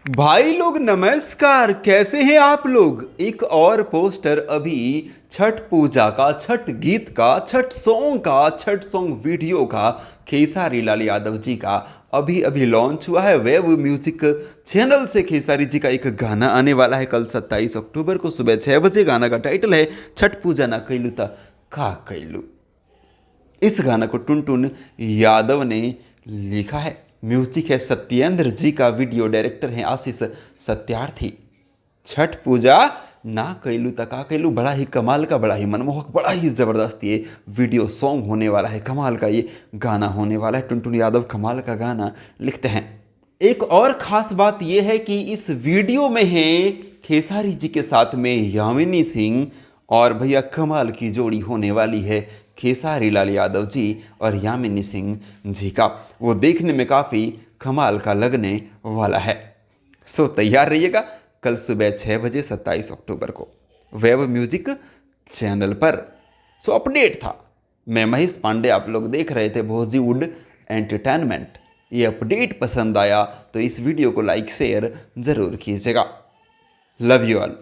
भाई लोग नमस्कार, कैसे हैं आप लोग। एक और पोस्टर अभी छठ पूजा का, छठ गीत का, छठ सॉन्ग का, छठ सॉन्ग वीडियो का खेसारी लाल यादव जी का अभी अभी लॉन्च हुआ है। वेव म्यूजिक चैनल से खेसारी जी का एक गाना आने वाला है कल 27 अक्टूबर को सुबह 6 बजे। गाना का टाइटल है छठ पूजा ना कैलू ता का कैलू। इस गाना को टुनटुन यादव ने लिखा है। म्यूजिक है सत्येंद्र जी का, वीडियो डायरेक्टर हैं आशीष सत्यार्थी। छठ पूजा ना कैलू त का कैलू, बड़ा ही कमाल का, बड़ा ही मनमोहक, बड़ा ही ज़बरदस्त ये वीडियो सॉन्ग होने वाला है। कमाल का ये गाना होने वाला है। टुनटुन यादव कमाल का गाना लिखते हैं। एक और ख़ास बात यह है कि इस वीडियो में है खेसारी जी के साथ में यामिनी सिंह, और भैया कमाल की जोड़ी होने वाली है खेसारी लाल यादव जी और यामिनी सिंह जी का। वो देखने में काफ़ी कमाल का लगने वाला है। सो तैयार रहिएगा कल सुबह 6 बजे 27 अक्टूबर को वेव म्यूजिक चैनल पर। सो अपडेट था, मैं महेश पांडे, आप लोग देख रहे थे बॉलीवुड एंटरटेनमेंट। ये अपडेट पसंद आया तो इस वीडियो को लाइक शेयर ज़रूर कीजिएगा। Love you all.